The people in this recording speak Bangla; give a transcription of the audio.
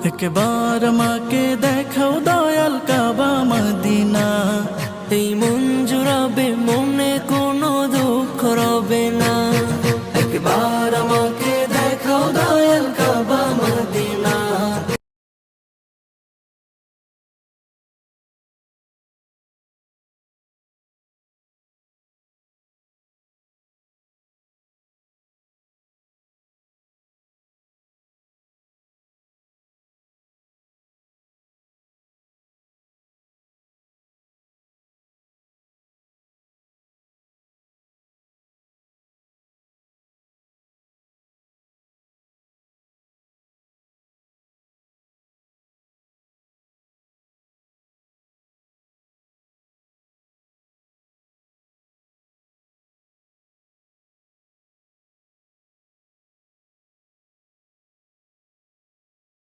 একবার মাকে দেখাও দয়াল কাবা মদিনা, এই মন জুড়াবে, মনে কোনো দুঃখ রবে